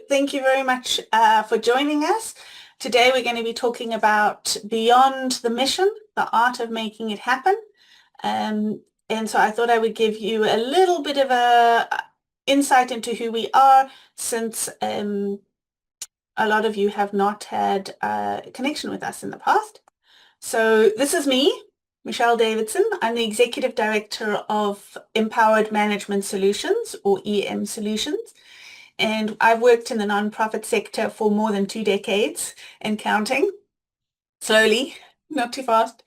Thank you very much for joining us. Today we're going to be talking about beyond the mission, the art of making it happen. Um, and so I thought I would give you a little bit of a insight into who we are, since a lot of you have not had a connection with us in the past. So this is me, Michelle Davidson. I'm the Executive Director of Empowered Management Solutions, or EM Solutions. And I've worked in the nonprofit sector for more than 2 decades and counting, slowly, not too fast.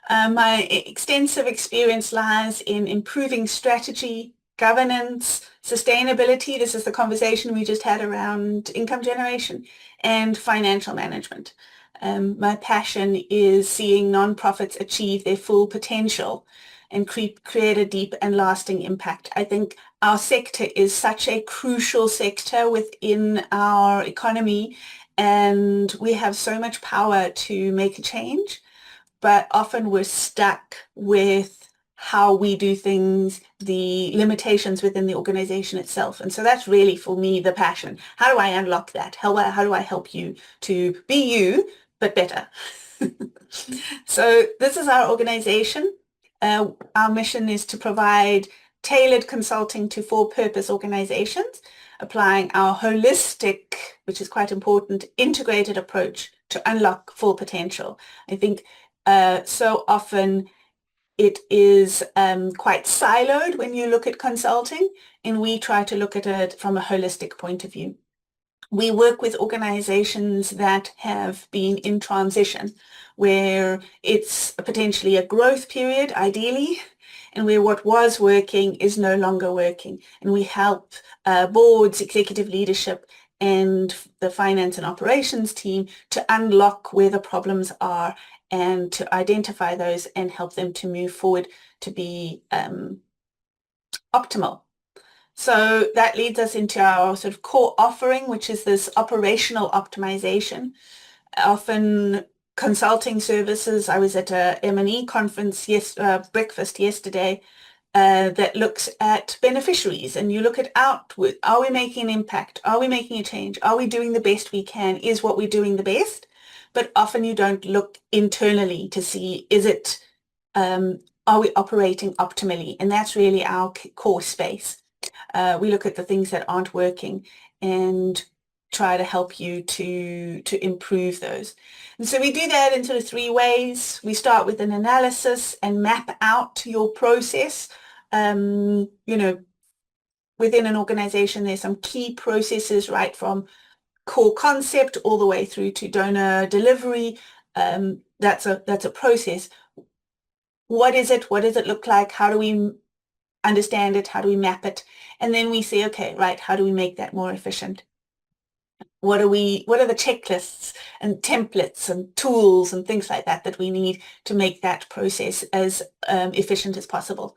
My extensive experience lies in improving strategy, governance, sustainability. This is the conversation we just had around income generation and financial management. My passion is seeing nonprofits achieve their full potential and create a deep and lasting impact. I think our sector is such a crucial sector within our economy, and we have so much power to make a change, but often we're stuck with how we do things, the limitations within the organization itself. And so that's really, for me, the passion. How do I unlock that? How do I help you to be you, but better? So this is our organization. Our mission is to provide tailored consulting to for-purpose organizations, applying our holistic, which is quite important, integrated approach to unlock full potential. I think so often it is quite siloed when you look at consulting, and we try to look at it from a holistic point of view. We work with organizations that have been in transition, where it's potentially a growth period, ideally, and where what was working is no longer working. And we help boards, executive leadership, and the finance and operations team to unlock where the problems are and to identify those and help them to move forward to be optimal. So that leads us into our sort of core offering, which is this operational optimization. Often consulting services. I was at a M&E conference, breakfast yesterday, that looks at beneficiaries, and you look at outward. Are we making an impact? Are we making a change? Are we doing the best we can? Is what we're doing the best? But often you don't look internally to see, are we operating optimally? And that's really our core space. We look at the things that aren't working and try to help you to improve those. And so we do that in sort of three ways. We start with an analysis and map out your process. Within an organization, there's some key processes, right from core concept all the way through to donor delivery. That's a process. What is it? What does it look like? How do we understand it? How do we map it? And then we say, okay, right, how do we make that more efficient? What are the checklists and templates and tools and things like that we need to make that process as efficient as possible?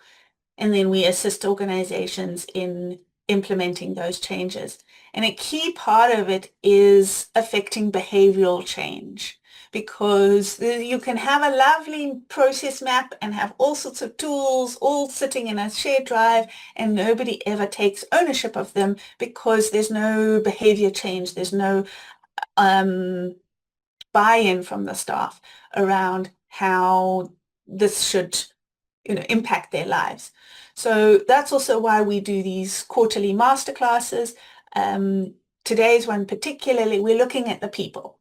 And then we assist organizations in implementing those changes. And a key part of it is affecting behavioral change, because you can have a lovely process map and have all sorts of tools all sitting in a shared drive, and nobody ever takes ownership of them because there's no behavior change. There's no buy-in from the staff around how this should impact their lives. So that's also why we do these quarterly masterclasses. Today's one particularly, we're looking at the people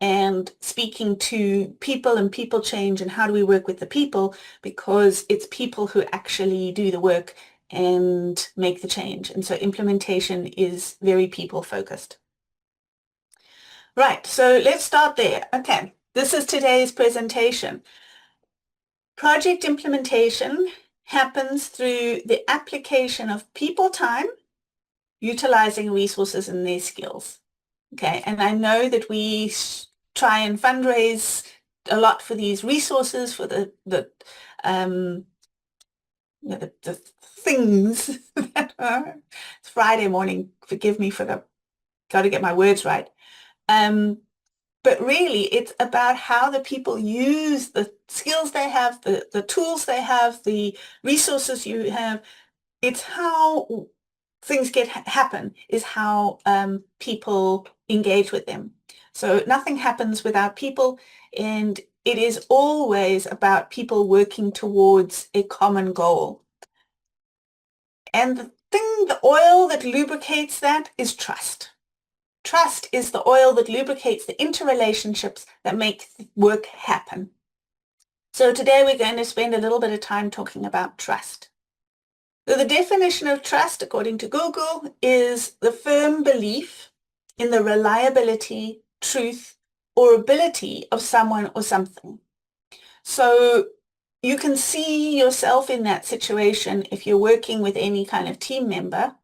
and speaking to people and people change, and how do we work with the people, because it's people who actually do the work and make the change. And so implementation is very people focused. Right, so let's start there. Okay, this is today's presentation. Project implementation happens through the application of people time, utilizing resources and their skills. Okay, and I know that we try and fundraise a lot for these resources, for the things that are. It's Friday morning. Forgive me for got to get my words right. But really, it's about how the people use the skills they have, the tools they have, the resources you have. It's how things happen is how people engage with them. So nothing happens without people, and it is always about people working towards a common goal. And the oil that lubricates that is trust. Trust is the oil that lubricates the interrelationships that make work happen. So today we're going to spend a little bit of time talking about trust. So the definition of trust, according to Google, is the firm belief in the reliability, truth, or ability of someone or something. So you can see yourself in that situation if you're working with any kind of team member,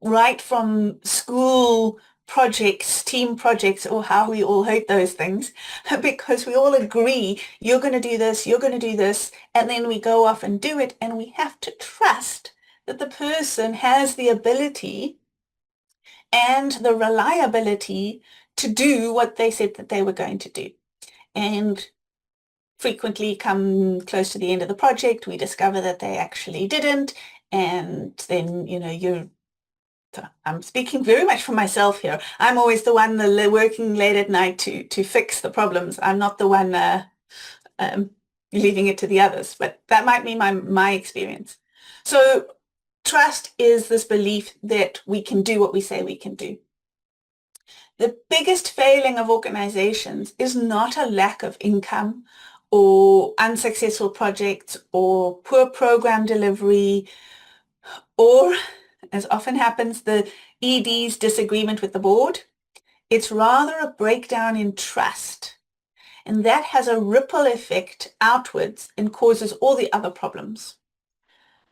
right from school projects, team projects, or how we all hate those things, because we all agree, you're going to do this, you're going to do this, and then we go off and do it, and we have to trust that the person has the ability and the reliability to do what they said that they were going to do. And frequently come close to the end of the project, we discover that they actually didn't, and then, I'm speaking very much for myself here. I'm always the one working late at night to fix the problems. I'm not the one leaving it to the others, but that might be my experience. So trust is this belief that we can do what we say we can do. The biggest failing of organizations is not a lack of income or unsuccessful projects or poor program delivery or, as often happens, the ED's disagreement with the board. It's rather a breakdown in trust, and that has a ripple effect outwards and causes all the other problems.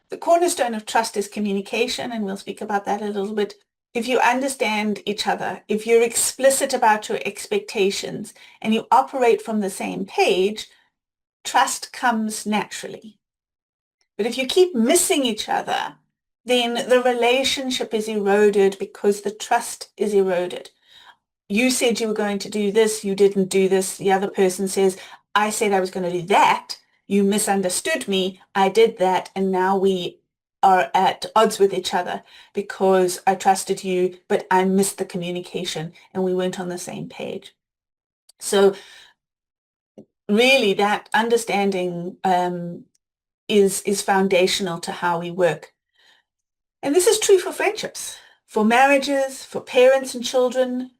The cornerstone of trust is communication, and we'll speak about that a little bit. If you understand each other, if you're explicit about your expectations, and you operate from the same page, trust comes naturally. But if you keep missing each other, then the relationship is eroded because the trust is eroded. You said you were going to do this, you didn't do this. The other person says, I said I was going to do that. You misunderstood me. I did that. And now we are at odds with each other because I trusted you, but I missed the communication and we weren't on the same page. So really that understanding is foundational to how we work. And this is true for friendships, for marriages, for parents and children,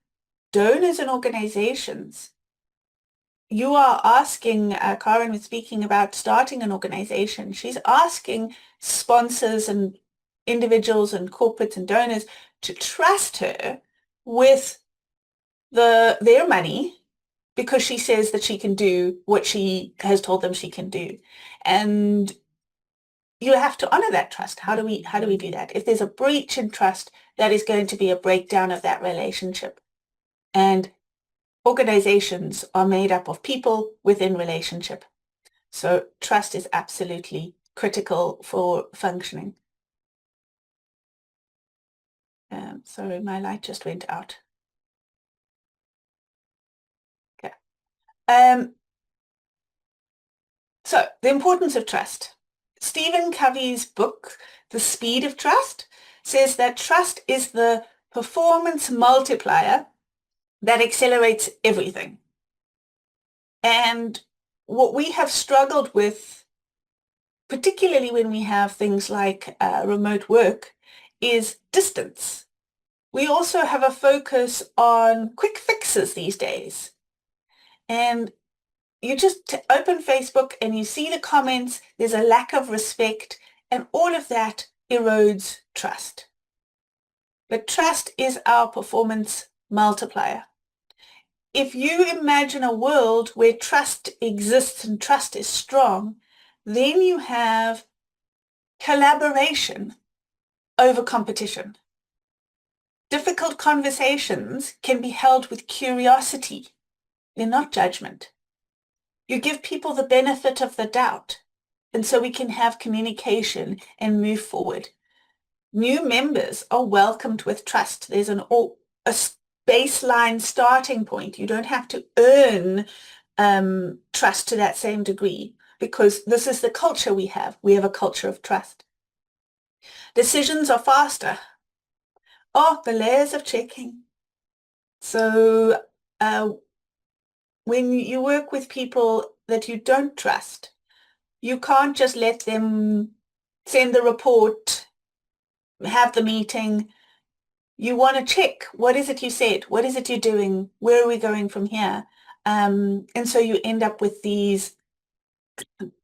donors and organizations. You are asking, Karen was speaking about starting an organization. She's asking sponsors and individuals and corporates and donors to trust her with their money because she says that she can do what she has told them she can do. And you have to honor that trust. How do we do that? If there's a breach in trust, that is going to be a breakdown of that relationship. And organizations are made up of people within relationship. So trust is absolutely critical for functioning. Sorry, my light just went out. Okay. So the importance of trust. Stephen Covey's book, The Speed of Trust, says that trust is the performance multiplier that accelerates everything. And what we have struggled with, particularly when we have things like remote work, is distance. We also have a focus on quick fixes these days. And you just open Facebook and you see the comments, there's a lack of respect, and all of that erodes trust. But trust is our performance multiplier. If you imagine a world where trust exists and trust is strong, then you have collaboration over competition. Difficult conversations can be held with curiosity. They're not judgment. You give people the benefit of the doubt, and so we can have communication and move forward. New members are welcomed with trust. There's a baseline starting point. You don't have to earn trust to that same degree because this is the culture we have. We have a culture of trust. Decisions are faster. Oh, the layers of checking. So uh, when you work with people that you don't trust, you can't just let them send the report, have the meeting. You want to check, what is it you said? What is it you're doing? Where are we going from here? And so you end up with these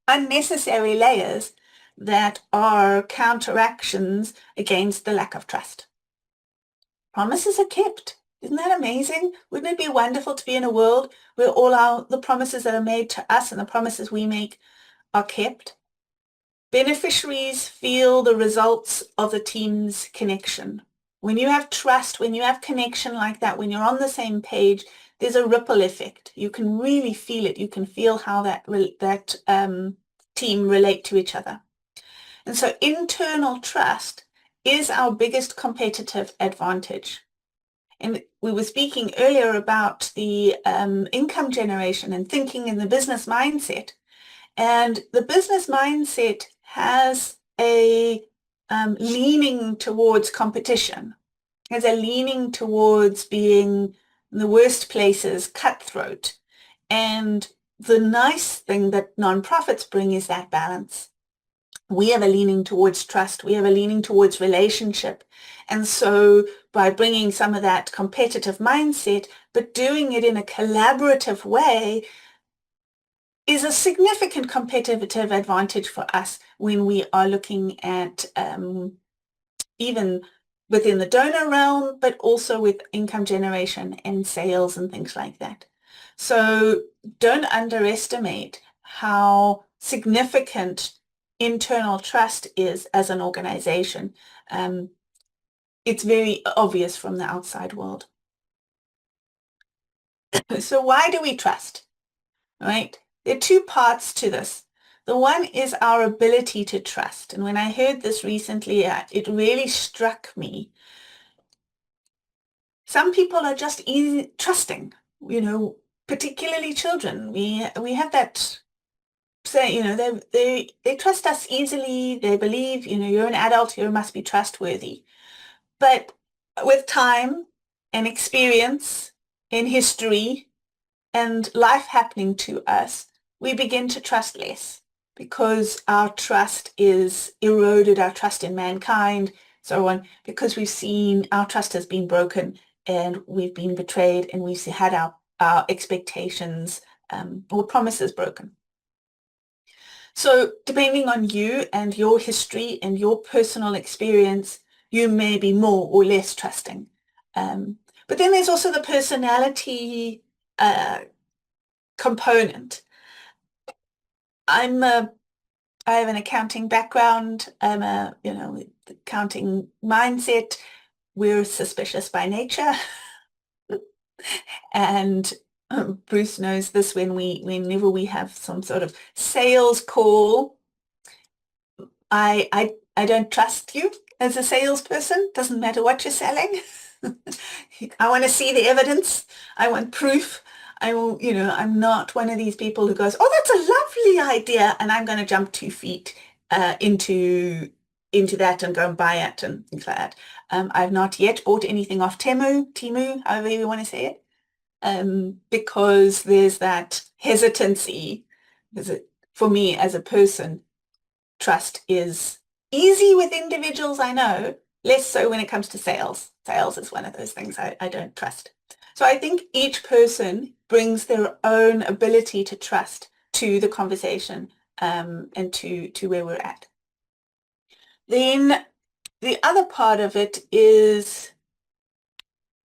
unnecessary layers that are counteractions against the lack of trust. Promises are kept. Isn't that amazing? Wouldn't it be wonderful to be in a world where the promises that are made to us and the promises we make are kept? Beneficiaries feel the results of the team's connection. When you have trust, when you have connection like that, when you're on the same page, there's a ripple effect. You can really feel it. You can feel how that team relate to each other. And so internal trust is our biggest competitive advantage. And we were speaking earlier about the income generation and thinking in the business mindset. And the business mindset has a leaning towards competition, has a leaning towards being in the worst places, cutthroat. And the nice thing that nonprofits bring is that balance. We have a leaning towards trust. We have a leaning towards relationship. And so by bringing some of that competitive mindset, but doing it in a collaborative way, is a significant competitive advantage for us when we are looking at even within the donor realm, but also with income generation and sales and things like that. So don't underestimate how significant internal trust is as an organization. It's very obvious from the outside world. So why do we trust? Right? There are two parts to this. The one is our ability to trust. And when I heard this recently, it really struck me. Some people are just easy trusting, particularly children. We have that say, they trust us easily. They believe, you're an adult, you must be trustworthy. But with time and experience in history, and life happening to us, we begin to trust less because our trust is eroded, our trust in mankind, so on, because we've seen our trust has been broken and we've been betrayed and we've had our expectations or promises broken. So depending on you and your history and your personal experience, you may be more or less trusting. But then there's also the personality component. I have an accounting background. I'm accounting mindset. We're suspicious by nature. And Bruce knows this whenever we have some sort of sales call, I don't trust you as a salesperson. Doesn't matter what you're selling. I want to see the evidence. I want proof. I will, I'm not one of these people who goes, oh, that's a lovely idea, and I'm going to jump 2 feet into that and go and buy it and things like that. I've not yet bought anything off Temu, however you want to say it, because there's that hesitancy. For me as a person, trust is easy with individuals I know, less so when it comes to sales. Sales is one of those things I don't trust. So I think each person brings their own ability to trust to the conversation and to where we're at. Then the other part of it is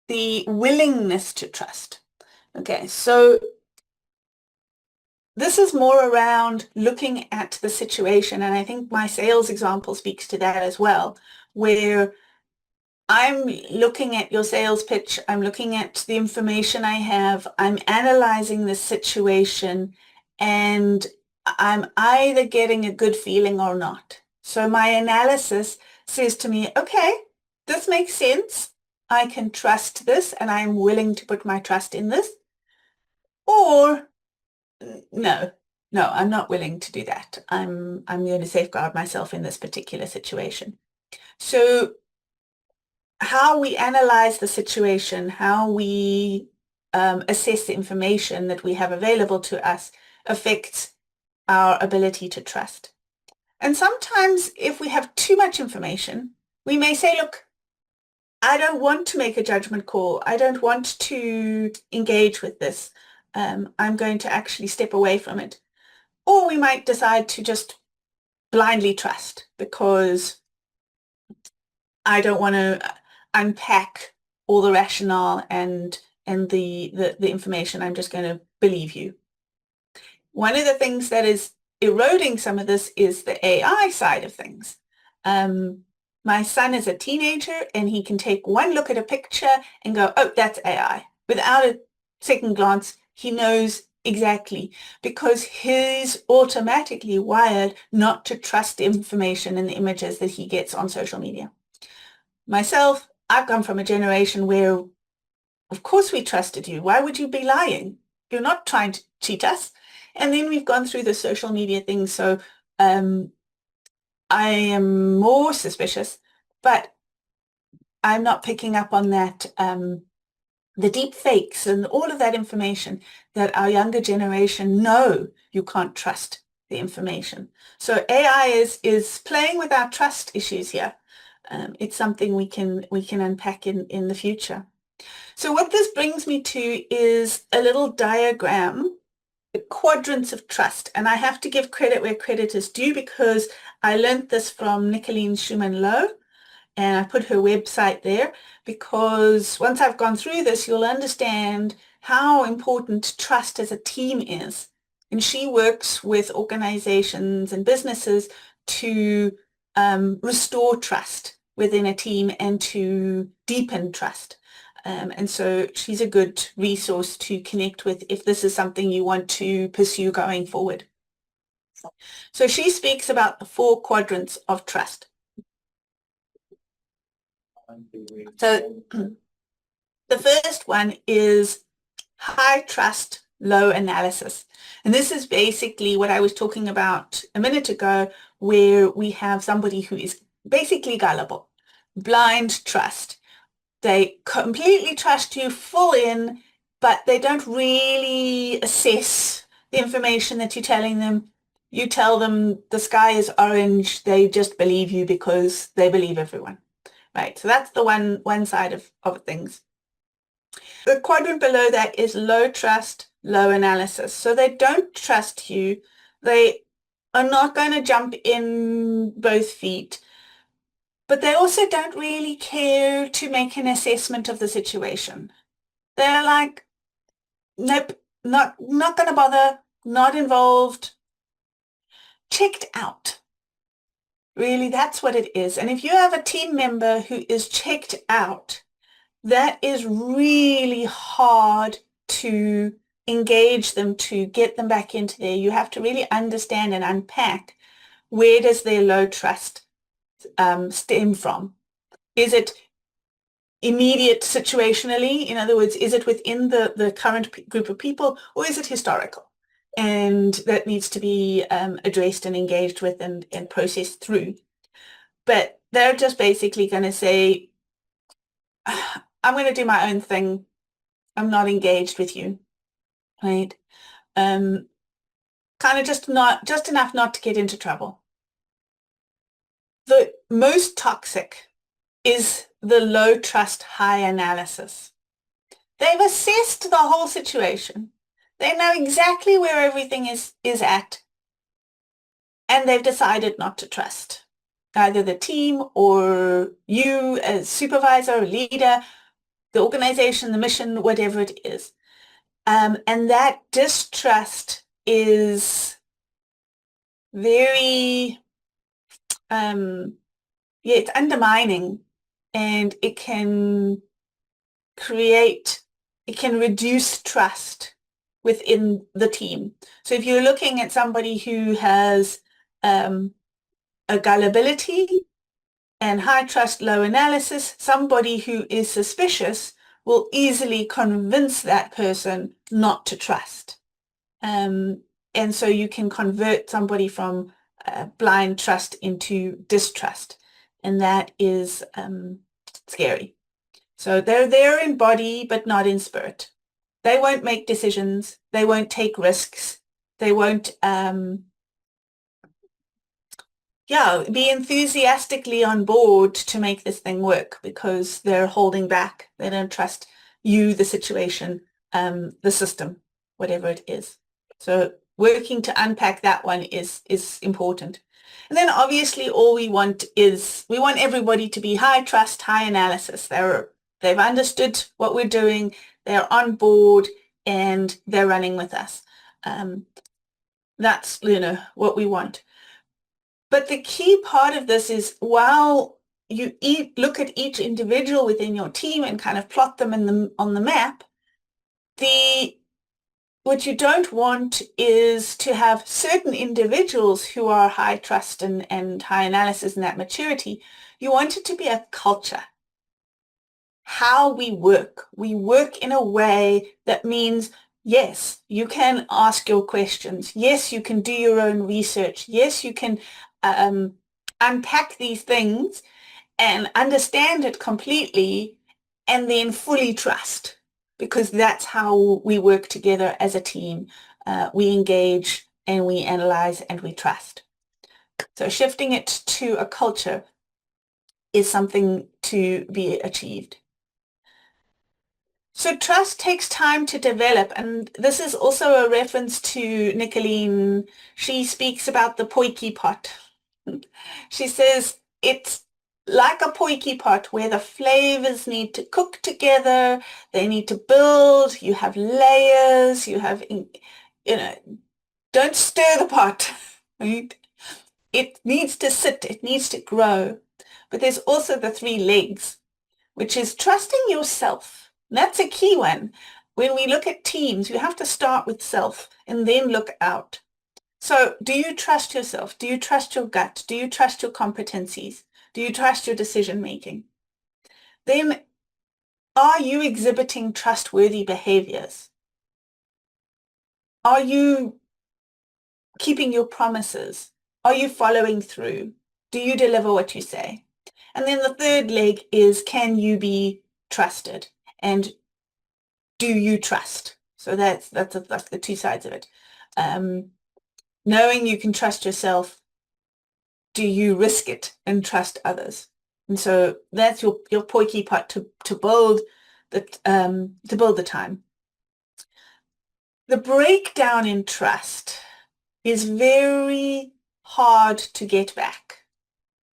the willingness to trust. Okay, so this is more around looking at the situation, and I think my sales example speaks to that as well, where I'm looking at your sales pitch, I'm looking at the information I have, I'm analyzing the situation, and I'm either getting a good feeling or not. So my analysis says to me, okay, this makes sense. I can trust this, and I'm willing to put my trust in this. Or no, I'm not willing to do that. I'm going to safeguard myself in this particular situation. So how we analyze the situation, how we assess the information that we have available to us affects our ability to trust. And sometimes if we have too much information, we may say, look, I don't want to make a judgment call. I don't want to engage with this. I'm going to actually step away from it. Or we might decide to just blindly trust because I don't want to unpack all the rationale and the information. I'm just going to believe you. One of the things that is eroding some of this is the AI side of things. My son is a teenager and he can take one look at a picture and go, oh, that's AI. Without a second glance, he knows exactly because he's automatically wired not to trust the information and the images that he gets on social media. Myself, I've come from a generation where, of course, we trusted you. Why would you be lying? You're not trying to cheat us. And then we've gone through the social media thing. So I am more suspicious, but I'm not picking up on that, the deep fakes and all of that information that our younger generation know you can't trust the information. So AI is playing with our trust issues here. It's something we can unpack in the future. So what this brings me to is a little diagram, the quadrants of trust. And I have to give credit where credit is due because I learned this from Nicolene Schumann-Lowe, and I put her website there because once I've gone through this, you'll understand how important trust as a team is. And she works with organizations and businesses to restore trust within a team and to deepen trust. And so she's a good resource to connect with if this is something you want to pursue going forward. So she speaks about the 4 quadrants of trust. So the first one is high trust, low analysis. And this is basically what I was talking about a minute ago, where we have somebody who is basically gullible, blind trust. They completely trust you full in, but they don't really assess the information that you're telling them. You tell them the sky is orange, they just believe you because they believe everyone. Right, so that's the one side of things. The quadrant below that is low trust, low analysis. So they don't trust you. They are not going to jump in both feet, but they also don't really care to make an assessment of the situation. They're like, nope, not going to bother, not involved, checked out. Really, that's what it is. And if you have a team member who is checked out, that is really hard to engage them, to get them back into there. You have to really understand and unpack, where does their low trust stem from? Is it immediate situationally? In other words, is it within the current group of people, or is it historical? And that needs to be addressed and engaged with and processed through. But they're just basically going to say, I'm going to do my own thing. I'm not engaged with you, right? Kind of just enough not to get into trouble. The most toxic is the low trust, high analysis. They've assessed the whole situation. They know exactly where everything is at, and they've decided not to trust either the team or you as supervisor or leader, the organization, the mission, whatever it is. And that distrust is very, it's undermining, and it can reduce trust within the team. So if you're looking at somebody who has a gullibility and high trust, low analysis, somebody who is suspicious will easily convince that person not to trust. And so you can convert somebody from blind trust into distrust. and that is scary. So they're there in body, but not in spirit. They won't make decisions. They won't take risks. They won't, be enthusiastically on board to make this thing work because they're holding back. They don't trust you, the situation, the system, whatever it is. So working to unpack that one is important. And then obviously all we want everybody to be high trust, high analysis. They've understood what we're doing, they're on board, and they're running with us. That's, what we want. But the key part of this is while you look at each individual within your team and kind of plot them on the map, what you don't want is to have certain individuals who are high trust and high analysis and that maturity. You want it to be a culture. How we work. We work in a way that means, yes, you can ask your questions. Yes, you can do your own research. Yes, you can unpack these things and understand it completely and then fully trust, because that's how we work together as a team. We engage and we analyze and we trust. So shifting it to a culture is something to be achieved. So trust takes time to develop, and this is also a reference to Nicolene. She speaks about the potjie pot. She says it's like a potjie pot where the flavors need to cook together, they need to build, you have layers, you have, don't stir the pot, right? It needs to sit, it needs to grow. But there's also the 3 legs, which is trusting yourself. That's a key one. When we look at teams, you have to start with self and then look out. So do you trust yourself? Do you trust your gut? Do you trust your competencies? Do you trust your decision making? Then are you exhibiting trustworthy behaviors? Are you keeping your promises? Are you following through? Do you deliver what you say? And then the 3rd leg is, can you be trusted? And do you trust? So that's the 2 sides of it. Knowing you can trust yourself, do you risk it and trust others? And so that's your potjie pot to build the time. The breakdown in trust is very hard to get back.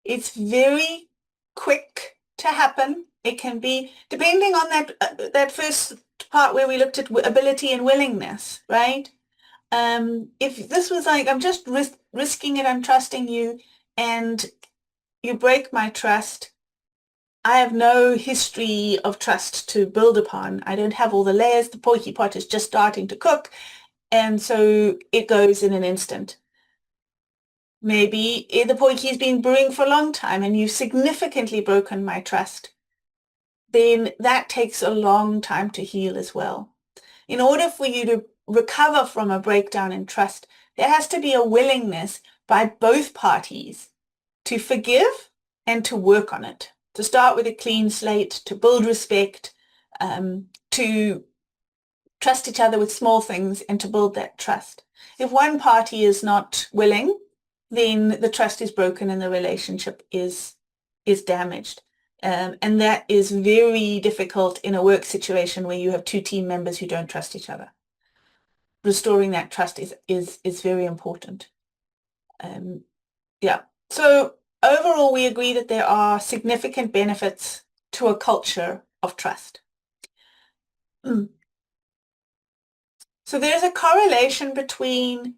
It's very quick to happen. It can be, depending on that first part where we looked at ability and willingness, right? If this was like, I'm just risking it, I'm trusting you, and you break my trust, I have no history of trust to build upon. I don't have all the layers. The potjie pot is just starting to cook, and so it goes in an instant. Maybe the potjie's been brewing for a long time and you've significantly broken my trust. Then that takes a long time to heal as well. In order for you to recover from a breakdown in trust, there has to be a willingness by both parties to forgive and to work on it, to start with a clean slate, to build respect, to trust each other with small things and to build that trust. If one party is not willing, then the trust is broken and the relationship is damaged. And that is very difficult in a work situation where you have 2 team members who don't trust each other. Restoring that trust is very important. So overall, we agree that there are significant benefits to a culture of trust. So there's a correlation between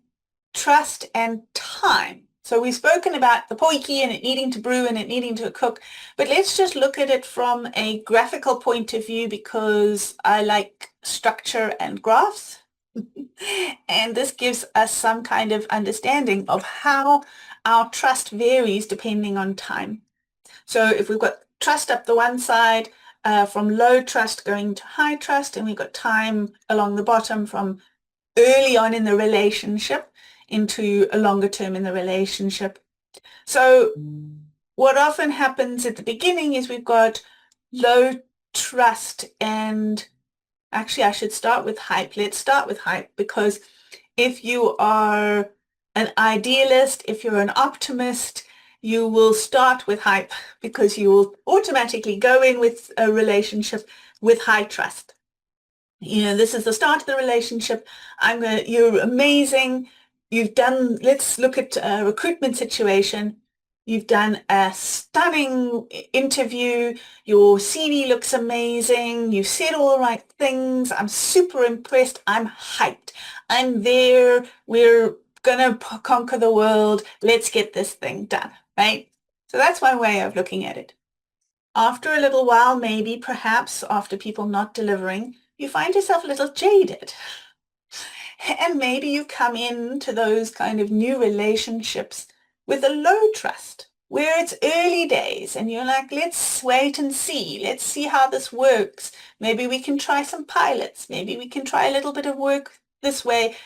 trust and time. So we've spoken about the potjie and it needing to brew and it needing to cook, but let's just look at it from a graphical point of view because I like structure and graphs. And this gives us some kind of understanding of how our trust varies depending on time. So if we've got trust up the one side, from low trust going to high trust, and we've got time along the bottom from early on in the relationship into a longer term in the relationship. So what often happens at the beginning is we've got low trust, and actually I should start with hype. Let's start with hype, because if you are an idealist, if you're an optimist, you will start with hype because you will automatically go in with a relationship with high trust. This is the start of the relationship. You're amazing. Let's look at a recruitment situation. You've done a stunning interview. Your CV looks amazing. You've said all the right things. I'm super impressed. I'm hyped. I'm there. We're going to conquer the world. Let's get this thing done, right? So that's my way of looking at it. After a little while, maybe, perhaps, after people not delivering, you find yourself a little jaded. And maybe you come into those kind of new relationships with a low trust, where it's early days and you're like, let's wait and see. Let's see how this works. Maybe we can try some pilots. Maybe we can try a little bit of work this way.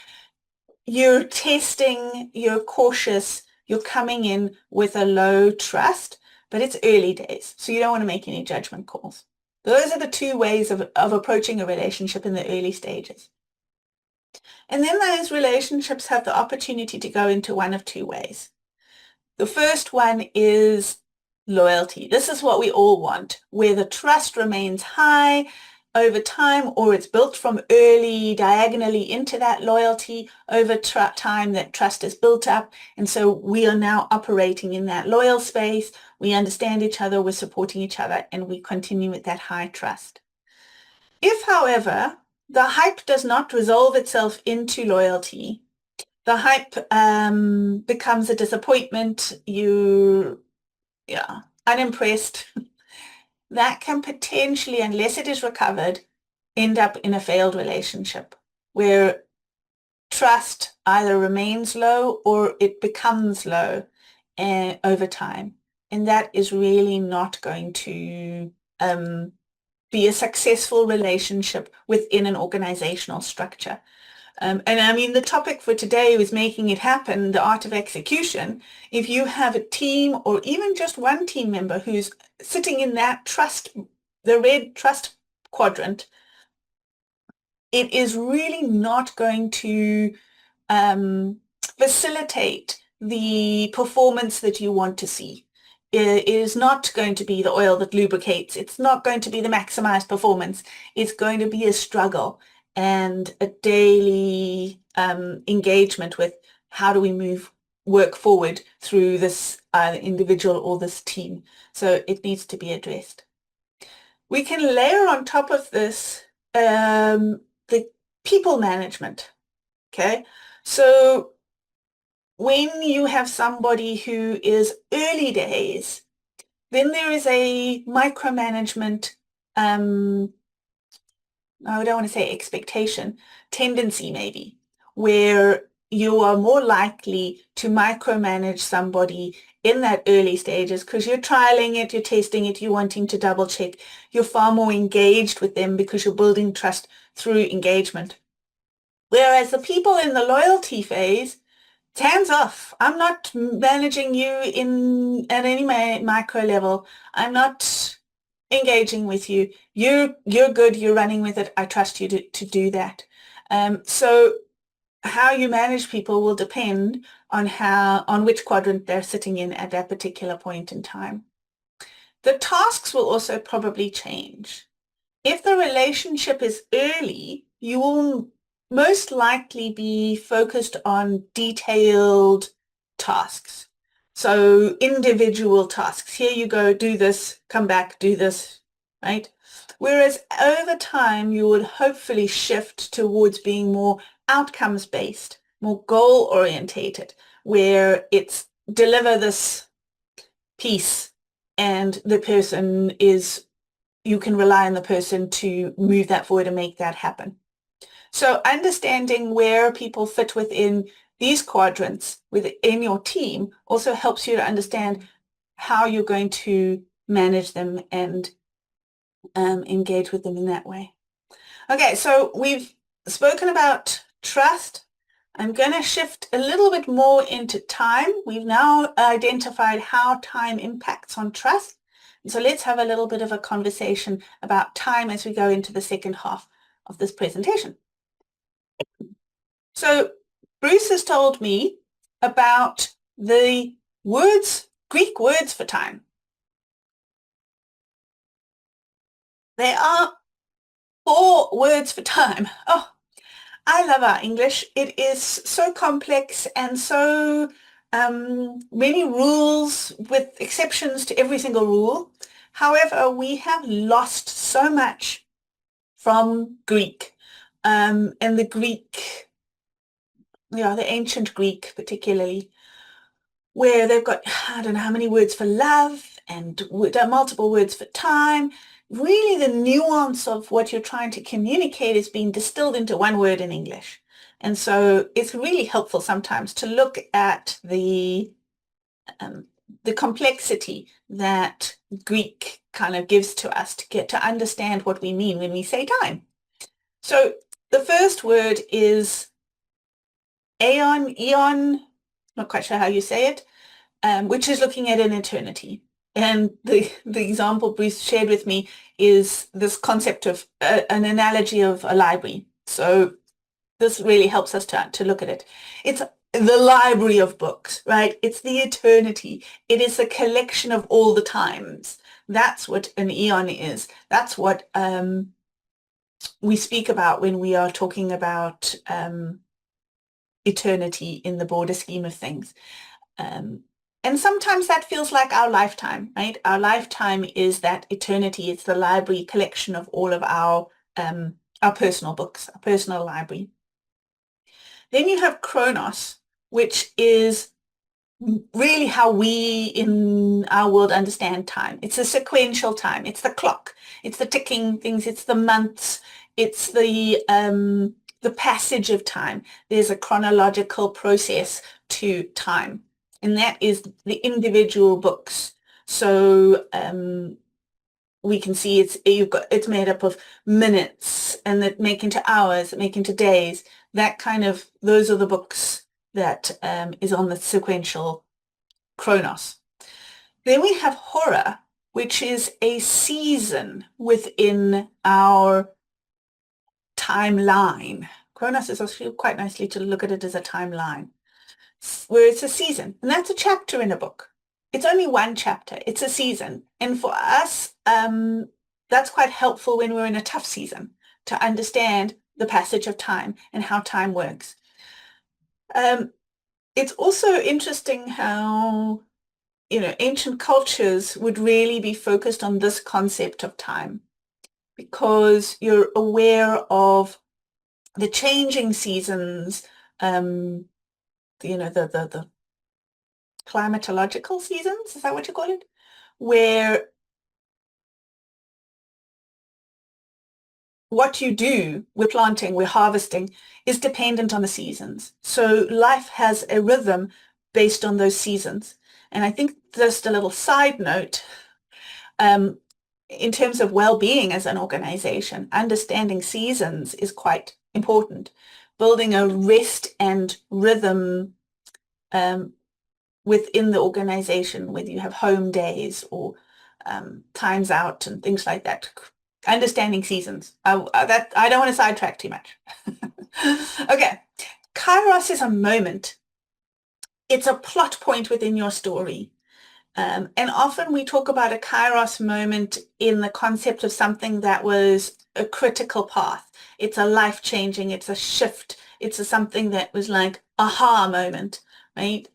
You're testing, you're cautious, you're coming in with a low trust, but it's early days, so you don't want to make any judgment calls. Those are the two ways of approaching a relationship in the early stages. And then those relationships have the opportunity to go into one of two ways. The first one is loyalty. This is what we all want, where the trust remains high over time, or it's built from early diagonally into that loyalty. Over time, that trust is built up, and so we are now operating in that loyal space. We understand each other, we're supporting each other, and we continue with that high trust. If, however, the hype does not resolve itself into loyalty, the hype becomes a disappointment, you're unimpressed, that can potentially, unless it is recovered, end up in a failed relationship where trust either remains low or it becomes low over time. And that is really not going to be a successful relationship within an organizational structure. And I mean, the topic for today was making it happen, the art of execution. If you have a team or even just one team member who's sitting in that trust, the red trust quadrant, it is really not going to facilitate the performance that you want to see. It is not going to be the oil that lubricates. It's not going to be the maximized performance. It's going to be a struggle and a daily engagement with how do we work forward through this individual or this team. So it needs to be addressed. We can layer on top of this the people management. Okay, so when you have somebody who is early days, then there is a micromanagement, I don't want to say expectation, tendency maybe, where you are more likely to micromanage somebody in that early stages because you're trialing it, you're testing it, you're wanting to double check. You're far more engaged with them because you're building trust through engagement. Whereas the people in the loyalty phase, it's hands off. I'm not managing you at any micro level. I'm not engaging with you. You're good. You're running with it. I trust you to do that. So how you manage people will depend on which quadrant they're sitting in at that particular point in time. The tasks will also probably change. If the relationship is early, you will most likely be focused on detailed tasks. So individual tasks. Here you go, do this, come back, do this, right? Whereas over time, you would hopefully shift towards being more outcomes-based, more goal-orientated, where it's deliver this piece and the person is, you can rely on the person to move that forward and make that happen. So understanding where people fit within these quadrants within your team also helps you to understand how you're going to manage them and engage with them in that way. Okay, so we've spoken about trust. I'm going to shift a little bit more into time. We've now identified how time impacts on trust. So let's have a little bit of a conversation about time as we go into the second half of this presentation. So Bruce has told me about the Greek words for time. There are 4 words for time. Oh, I love our English. It is so complex and so many rules with exceptions to every single rule. However, we have lost so much from Greek and the Greek, the ancient Greek particularly, where they've got, I don't know how many words for love and multiple words for time. Really the nuance of what you're trying to communicate is being distilled into one word in English. And so it's really helpful sometimes to look at the complexity that Greek kind of gives to us to get to understand what we mean when we say time. So the first word is eon, not quite sure how you say it, which is looking at an eternity. And the example Bruce shared with me is this concept of an analogy of a library. So this really helps us to look at it. It's the library of books, right? It's the eternity. It is a collection of all the times. That's what an eon is. That's what we speak about when we are talking about eternity in the broader scheme of things. And sometimes that feels like our lifetime, right? Our lifetime is that eternity. It's the library collection of all of our personal books, our personal library. Then you have Chronos, which is really how we in our world understand time. It's a sequential time. It's the clock. It's the ticking things. It's the months. It's the passage of time. There's a chronological process to time, and that is the individual books. So we can see it's made up of minutes, and that make into hours, that make into days. Those are the books that is on the sequential Chronos. Then we have Hora, which is a season within our timeline. Chronos is actually quite nicely to look at it as a timeline, where it's a season, and that's a chapter in a book. It's only one chapter. It's a season. And for us, that's quite helpful when we're in a tough season to understand the passage of time and how time works. It's also interesting how, ancient cultures would really be focused on this concept of time because you're aware of the changing seasons, the climatological seasons, is that what you call it? Where what you do, we're planting, we're harvesting, is dependent on the seasons. So life has a rhythm based on those seasons. And I think just a little side note, in terms of well-being as an organization, understanding seasons is quite important. Building a rest and rhythm within the organization, whether you have home days or times out and things like that. Understanding seasons. I don't want to sidetrack too much. Okay. Kairos is a moment. It's a plot point within your story. And often we talk about a Kairos moment in the concept of something that was a critical path. It's a life-changing, it's a shift. It's something that was like aha moment, right?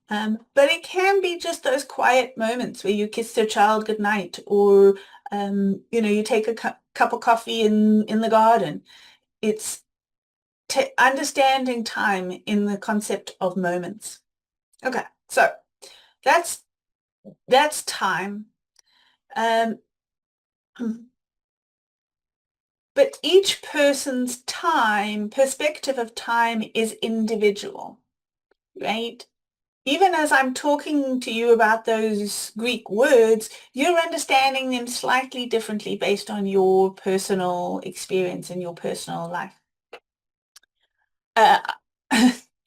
But it can be just those quiet moments where you kiss your child goodnight, or you take a cup of coffee in the garden. It's understanding time in the concept of moments. Okay, so that's time. But each person's perspective of time is individual, right? Even as I'm talking to you about those Greek words, you're understanding them slightly differently based on your personal experience and your personal life.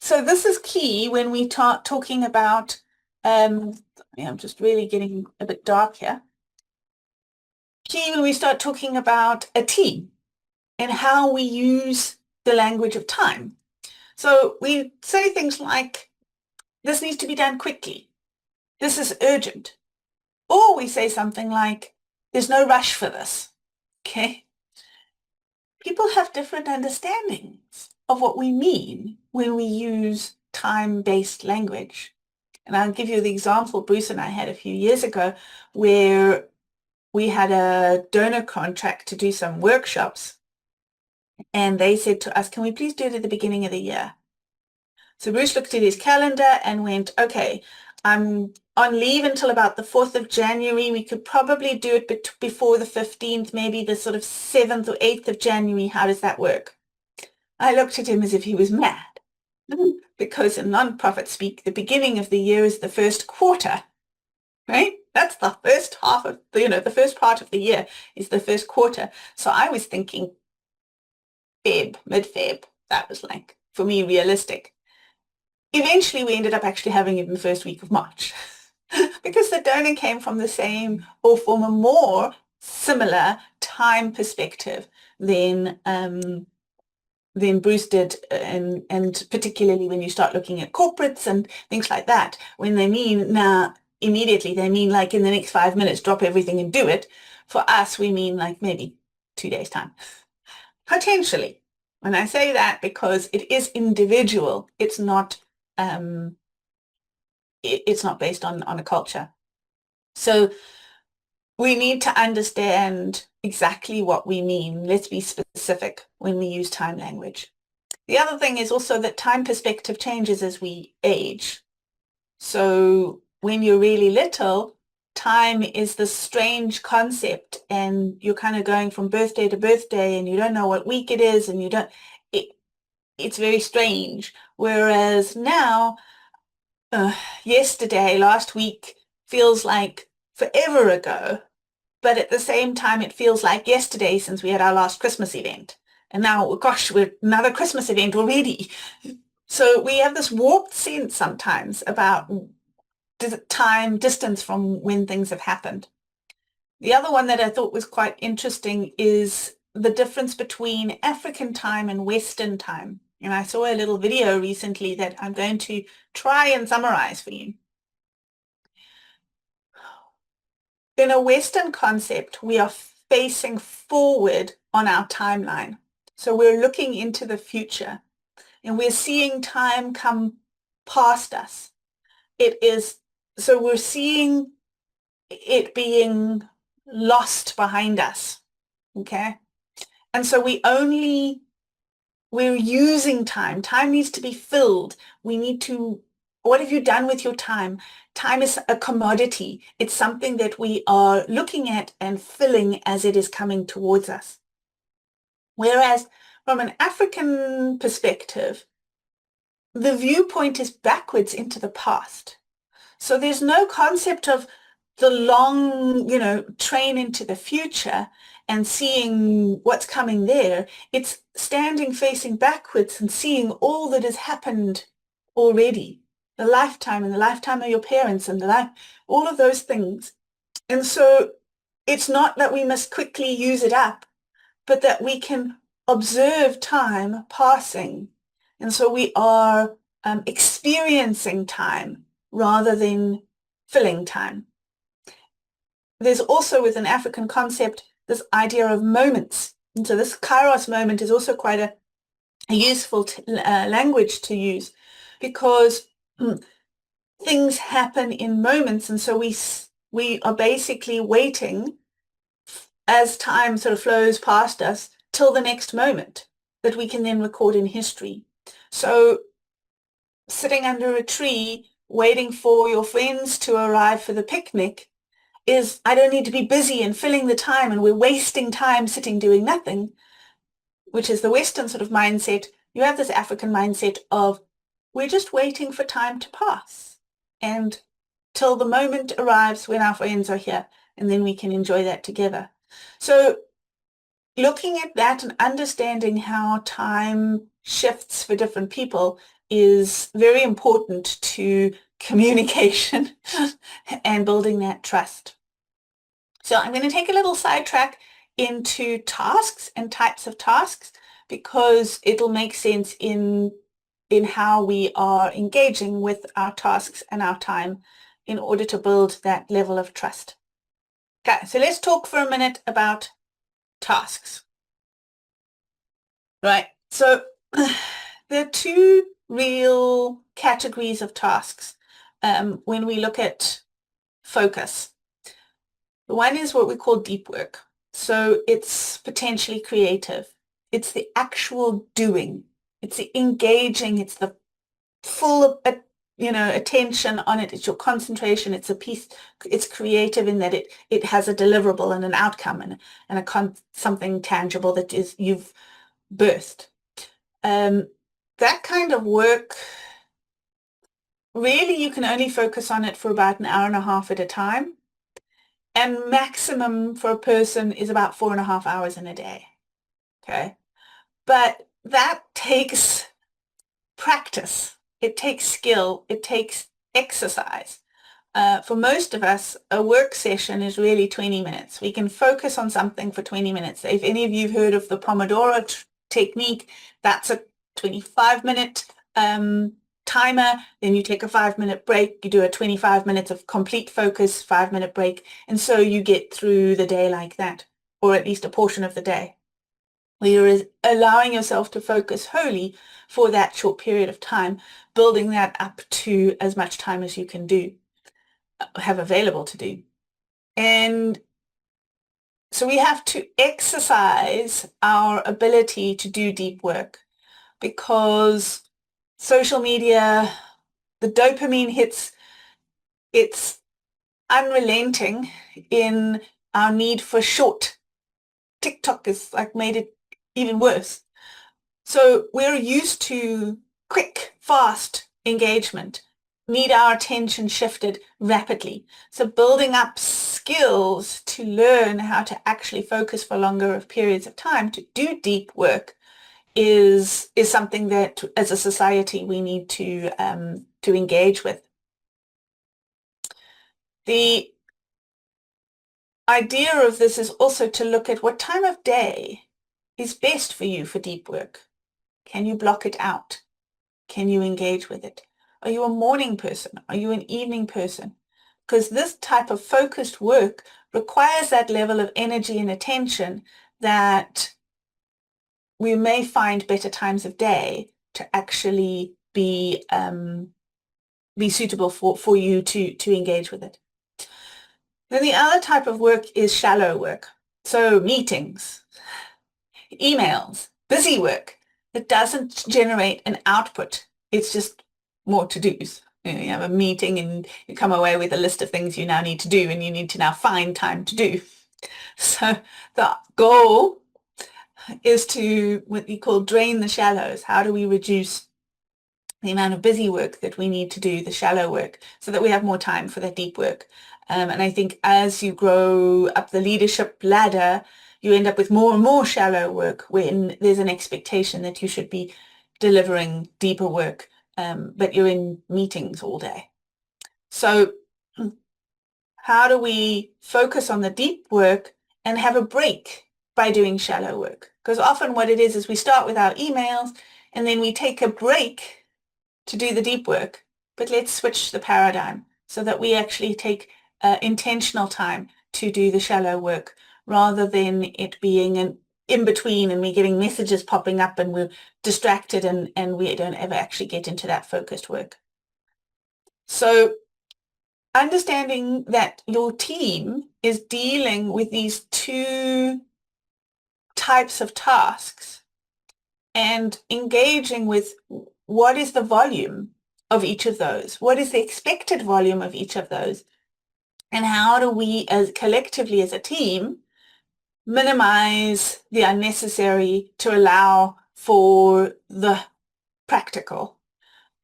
So this is key when we start talking about, I'm just really getting a bit dark here. Key when we start talking about a team and how we use the language of time. So we say things like, this needs to be done quickly. This is urgent. Or we say something like, there's no rush for this. Okay? People have different understandings of what we mean when we use time-based language. And I'll give you the example Bruce and I had a few years ago where we had a donor contract to do some workshops, and they said to us, can we please do it at the beginning of the year? So Bruce looked at his calendar and went, okay, I'm on leave until about the 4th of January. We could probably do it before the 15th, maybe the sort of 7th or 8th of January. How does that work? I looked at him as if he was mad because in nonprofit speak, the beginning of the year is the first quarter, right? That's the first half of, the first part of the year is the first quarter. So I was thinking Feb, mid-Feb. That was like, for me, realistic. Eventually, we ended up actually having it in the first week of March because the donor came from the same or from a more similar time perspective than Bruce did, and particularly when you start looking at corporates and things like that, when they mean now immediately, they mean like in the next 5 minutes, drop everything and do it. For us, we mean like maybe 2 days time, potentially. When I say that, because it is individual, it's not based on a culture. So we need to understand exactly what we mean. Let's be specific when we use time language. The other thing is also that time perspective changes as we age. So when you're really little, time is this strange concept and you're kind of going from birthday to birthday and you don't know what week it is and it's very strange. Whereas now, yesterday, last week feels like forever ago, but at the same time, it feels like yesterday since we had our last Christmas event. And now, gosh, we're another Christmas event already. So we have this warped sense sometimes about time, distance from when things have happened. The other one that I thought was quite interesting is the difference between African time and Western time. And I saw a little video recently that I'm going to try and summarize for you. In a Western concept, we are facing forward on our timeline. So we're looking into the future and we're seeing time come past us. So we're seeing it being lost behind us, okay? And so we're using time. Time needs to be filled. What have you done with your time? Time is a commodity. It's something that we are looking at and filling as it is coming towards us. Whereas from an African perspective, the viewpoint is backwards into the past. So there's no concept of the long, train into the future and seeing what's coming there. It's standing facing backwards and seeing all that has happened already, the lifetime and the lifetime of your parents and all of those things. And so it's not that we must quickly use it up, but that we can observe time passing. And so we are experiencing time rather than filling time. There's also with an African concept this idea of moments. And so this Kairos moment is also quite a useful language to use because things happen in moments. And so we are basically waiting as time sort of flows past us till the next moment that we can then record in history. So sitting under a tree waiting for your friends to arrive for the picnic is, I don't need to be busy and filling the time and we're wasting time sitting doing nothing, which is the Western sort of mindset. You have this African mindset of we're just waiting for time to pass and till the moment arrives when our friends are here and then we can enjoy that together. So looking at that and understanding how time shifts for different people is very important to communication and building that trust. So I'm going to take a little sidetrack into tasks and types of tasks because it'll make sense in how we are engaging with our tasks and our time in order to build that level of trust. Okay, so let's talk for a minute about tasks. Right, so there are two real categories of tasks when we look at focus. One is what we call deep work. So it's potentially creative. It's the actual doing. It's the engaging. It's the full, attention on it. It's your concentration. It's a piece. It's creative in that it has a deliverable and an outcome and something tangible that is you've birthed. That kind of work, really, you can only focus on it for about an hour and a half at a time. And maximum for a person is about 4.5 hours in a day. Okay. But that takes practice. It takes skill. It takes exercise. For most of us, a work session is really 20 minutes. We can focus on something for 20 minutes. If any of you have heard of the Pomodoro technique, that's a 25-minute timer, then you take a 5-minute break, you do a 25 minutes of complete focus, 5-minute break, and so you get through the day like that, or at least a portion of the day, where you're allowing yourself to focus wholly for that short period of time, building that up to as much time as you can have available to do. And so we have to exercise our ability to do deep work because social media, the dopamine hits, it's unrelenting in our need for short. TikTok has made it even worse. So we're used to quick, fast engagement, need our attention shifted rapidly. So building up skills to learn how to actually focus for longer periods of time to do deep work is something that as a society we need to engage with. The idea of this is also to look at what time of day is best for you for deep work. Can you block it out? Can you engage with it? Are you a morning person? Are you an evening person? Because this type of focused work requires that level of energy and attention that we may find better times of day to actually be suitable for you to engage with it. Then the other type of work is shallow work. So meetings, emails, busy work that doesn't generate an output. It's just more to-dos. You have a meeting and you come away with a list of things you now need to do and you need to now find time to do. So the goal is to what we call drain the shallows. How do we reduce the amount of busy work that we need to do, the shallow work, so that we have more time for that deep work? And I think as you grow up the leadership ladder, you end up with more and more shallow work when there's an expectation that you should be delivering deeper work, but you're in meetings all day. So how do we focus on the deep work and have a break by doing shallow work? Because often what it is we start with our emails and then we take a break to do the deep work. But let's switch the paradigm so that we actually take intentional time to do the shallow work rather than it being an in-between and we getting messages popping up and we're distracted and we don't ever actually get into that focused work. So understanding that your team is dealing with these two types of tasks and engaging with what is the volume of each of those? What is the expected volume of each of those? And how do we as collectively as a team minimize the unnecessary to allow for the practical?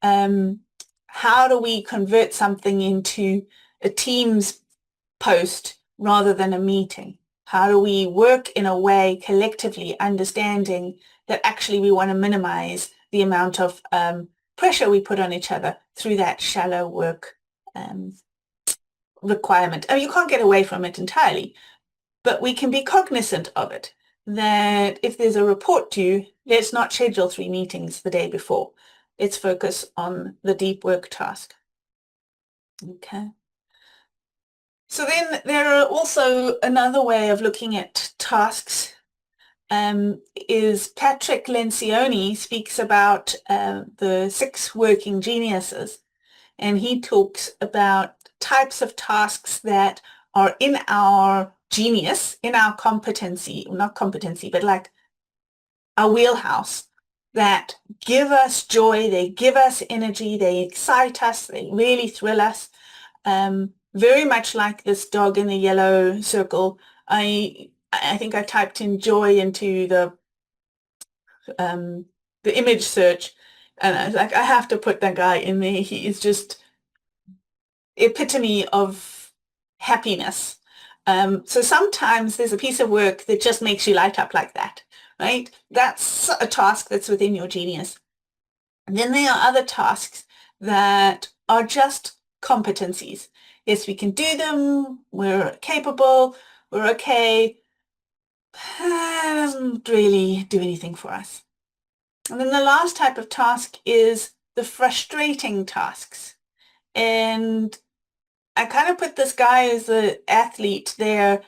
How do we convert something into a Teams post rather than a meeting? How do we work in a way collectively understanding that actually we want to minimize the amount of pressure we put on each other through that shallow work requirement. I mean, you can't get away from it entirely, but we can be cognizant of it, that if there's a report due, let's not schedule 3 meetings the day before. Let's focus on the deep work task. Okay. So then there are also another way of looking at tasks is Patrick Lencioni speaks about the 6 working geniuses, and he talks about types of tasks that are in our genius, in our competency, not competency, but like our wheelhouse, that give us joy, they give us energy, they excite us, they really thrill us. Very much like this dog in the yellow circle. I think I typed in joy into the image search, and I was like, I have to put that guy in there. He is just epitome of happiness. So sometimes there's a piece of work that just makes you light up like that, right? That's a task that's within your genius. And then there are other tasks that are just competencies. Yes, we can do them, we're capable, we're okay. It doesn't really do anything for us. And then the last type of task is the frustrating tasks. And I kind of put this guy as an athlete there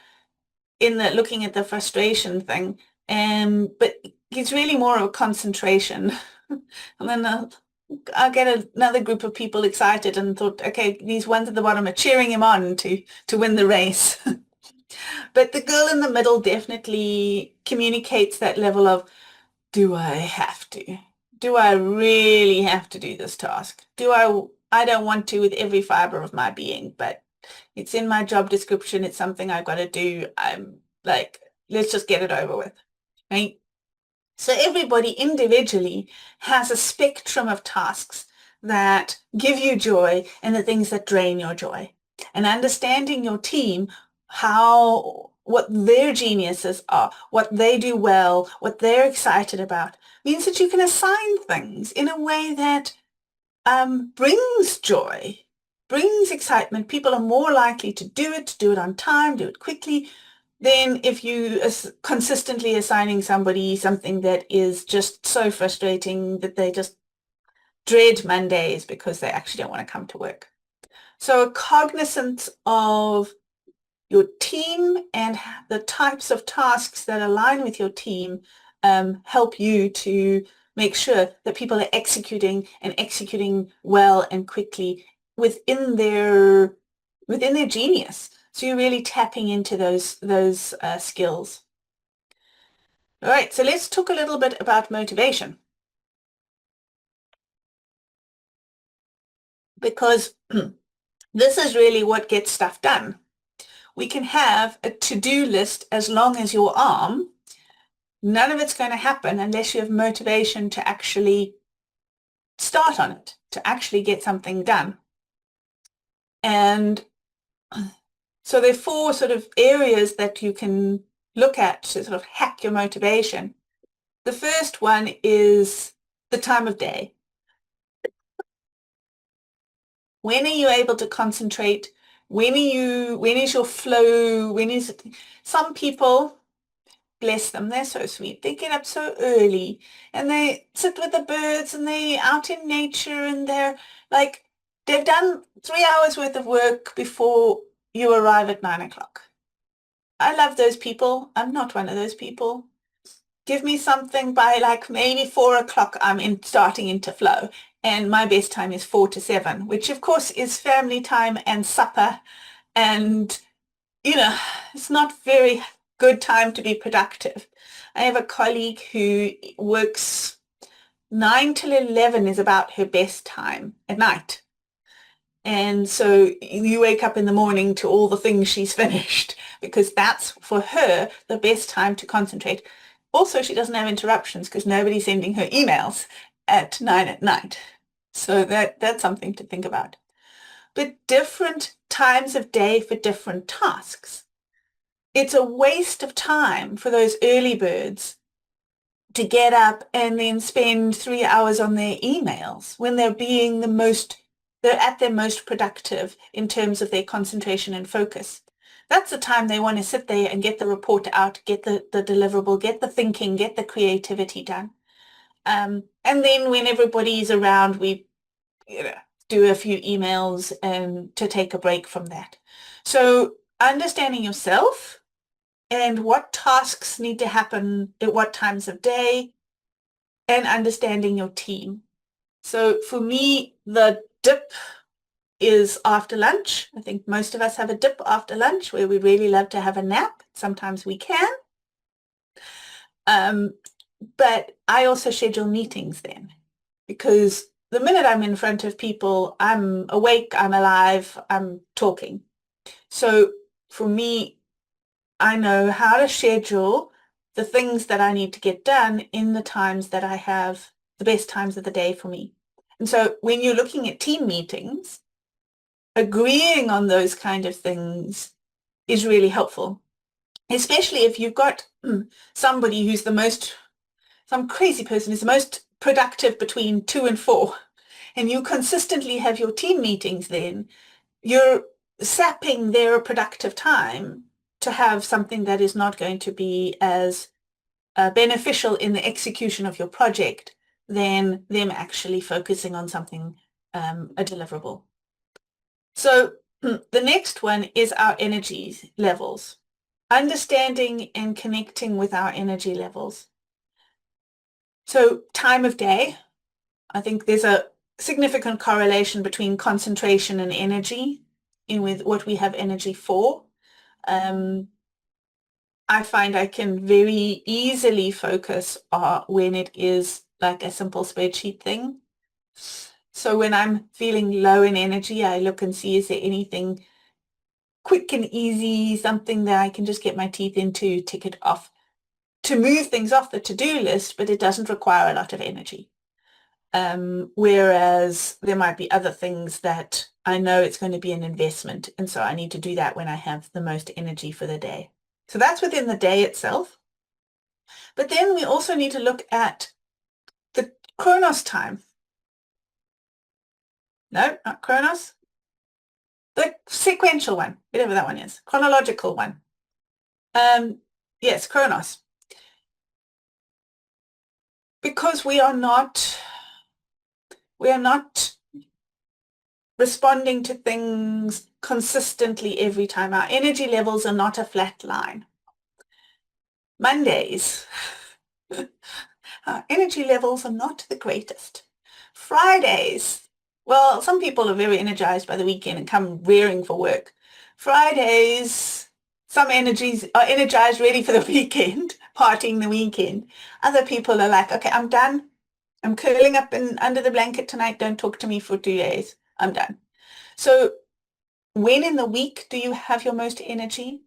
in the looking at the frustration thing, but he's really more of a concentration. And then I'll get another group of people excited and thought, okay, these ones at the bottom are cheering him on to win the race. But the girl in the middle definitely communicates that level of, do I have to? Do I really have to do this task? I don't want to with every fiber of my being, but it's in my job description. It's something I've got to do. I'm like, let's just get it over with, right? So everybody individually has a spectrum of tasks that give you joy and the things that drain your joy. And understanding your team, what their geniuses are, what they do well, what they're excited about, means that you can assign things in a way that brings joy, brings excitement. People are more likely to do it on time, do it quickly, than if you are consistently assigning somebody something that is just so frustrating that they just dread Mondays because they actually don't want to come to work. So a cognizance of your team and the types of tasks that align with your team help you to make sure that people are executing well and quickly within their genius. So you're really tapping into those skills. All right, so let's talk a little bit about motivation. Because this is really what gets stuff done. We can have a to-do list as long as your arm. None of it's going to happen unless you have motivation to actually start on it, to actually get something done. And so there are 4 sort of areas that you can look at to sort of hack your motivation. The first one is the time of day. When are you able to concentrate? When is your flow? Some people, bless them, they're so sweet. They get up so early and they sit with the birds and they're out in nature and they're like, they've done 3 hours worth of work before you arrive at 9 o'clock. I love those people. I'm not one of those people. Give me something by like maybe 4 o'clock, I'm starting into flow. And my best time is 4 to 7, which of course is family time and supper. And, it's not very good time to be productive. I have a colleague who works 9 till 11 is about her best time at night. And so you wake up in the morning to all the things she's finished because that's for her the best time to concentrate. Also, she doesn't have interruptions because nobody's sending her emails at 9 at night. So that's something to think about. But different times of day for different tasks. It's a waste of time for those early birds to get up and then spend 3 hours on their emails when they're at their most productive in terms of their concentration and focus. That's the time they want to sit there and get the report out, get the deliverable, get the thinking, get the creativity done. And then when everybody is around, we do a few emails to take a break from that. So understanding yourself and what tasks need to happen at what times of day, and understanding your team. So for me, the dip is after lunch. I think most of us have a dip after lunch where we really love to have a nap. Sometimes we can. But I also schedule meetings then, because the minute I'm in front of people, I'm awake, I'm alive, I'm talking. So for me, I know how to schedule the things that I need to get done in the times that I have the best times of the day for me. And so when you're looking at team meetings, agreeing on those kind of things is really helpful, especially if you've got somebody who's some crazy person is the most productive between 2 and 4, and you consistently have your team meetings, then you're sapping their productive time to have something that is not going to be as beneficial in the execution of your project than them actually focusing on something, a deliverable. So the next one is our energy levels. Understanding and connecting with our energy levels. So time of day, I think there's a significant correlation between concentration and energy with what we have energy for. I find I can very easily focus when it is like a simple spreadsheet thing. So when I'm feeling low in energy, I look and see, is there anything quick and easy, something that I can just get my teeth into, tick it off, to move things off the to-do list, but it doesn't require a lot of energy. Whereas there might be other things that I know it's going to be an investment, and so I need to do that when I have the most energy for the day. So that's within the day itself. But then we also need to look at the Chronos time. No, not Chronos. The sequential one, whatever that one is, chronological one. Yes, Chronos. Because we are not responding to things consistently every time. Our energy levels are not a flat line. Mondays, our energy levels are not the greatest. Fridays, well, some people are very energized by the weekend and come rearing for work. Fridays, some energies are energized ready for the weekend, partying the weekend. Other people are like, okay, I'm done. I'm curling up under the blanket tonight. Don't talk to me for 2 days. I'm done. So when in the week do you have your most energy?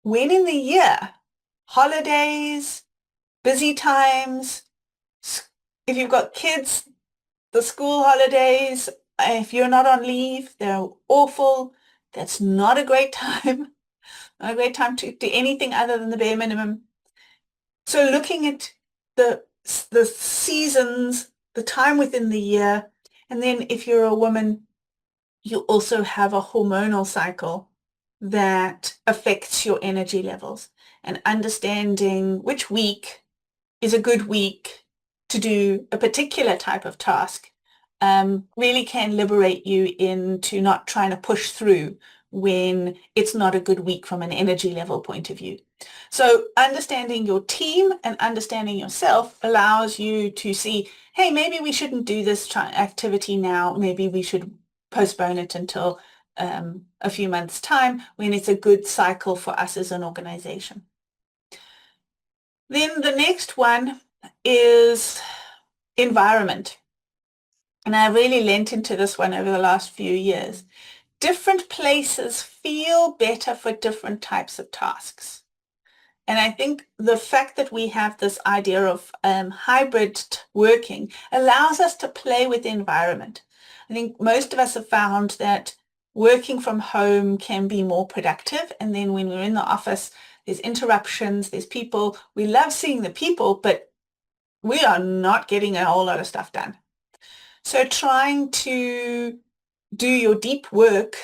When in the year? Holidays, busy times. If you've got kids, the school holidays, if you're not on leave, they're awful. That's not a great time. Not a great time to do anything other than the bare minimum. So looking at the seasons, the time within the year, and then if you're a woman, you also have a hormonal cycle that affects your energy levels, and understanding which week is a good week to do a particular type of task really can liberate you into not trying to push through when it's not a good week from an energy level point of view. So understanding your team and understanding yourself allows you to see, hey, maybe we shouldn't do this activity now. Maybe we should postpone it until a few months' time when it's a good cycle for us as an organization. Then the next one is environment. And I really lent into this one over the last few years. Different places feel better for different types of tasks. And I think the fact that we have this idea of hybrid working allows us to play with the environment. I think most of us have found that working from home can be more productive. And then when we're in the office, there's interruptions, there's people. We love seeing the people, but we are not getting a whole lot of stuff done. So trying to do your deep work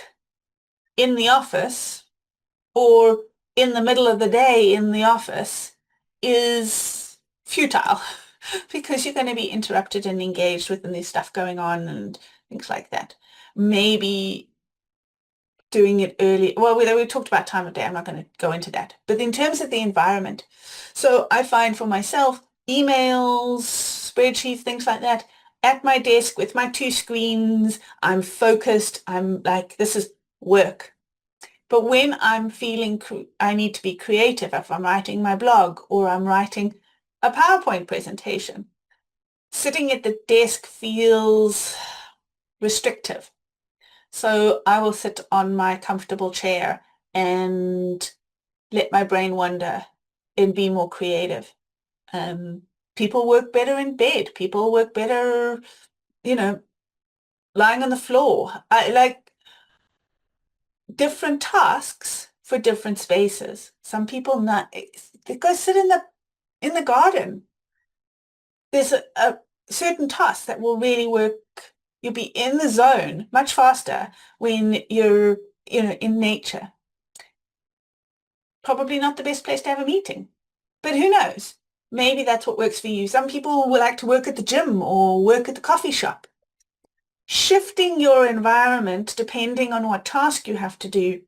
in the office or in the middle of the day in the office is futile because you're going to be interrupted and engaged with, and there's stuff going on and things like that. Maybe doing it early. Well, we talked about time of day. I'm not going to go into that. But in terms of the environment, so I find for myself, emails, spreadsheets, things like that, at my desk with my two screens, I'm focused. I'm like, this is work. But when I'm feeling I need to be creative, if I'm writing my blog or I'm writing a PowerPoint presentation, sitting at the desk feels restrictive. So I will sit on my comfortable chair and let my brain wander and be more creative. People work better in bed. People work better, lying on the floor. I like different tasks for different spaces. Some people they go sit in the garden. There's a certain task that will really work. You'll be in the zone much faster when you're, in nature. Probably not the best place to have a meeting, but who knows? Maybe that's what works for you. Some people will like to work at the gym or work at the coffee shop. Shifting your environment depending on what task you have to do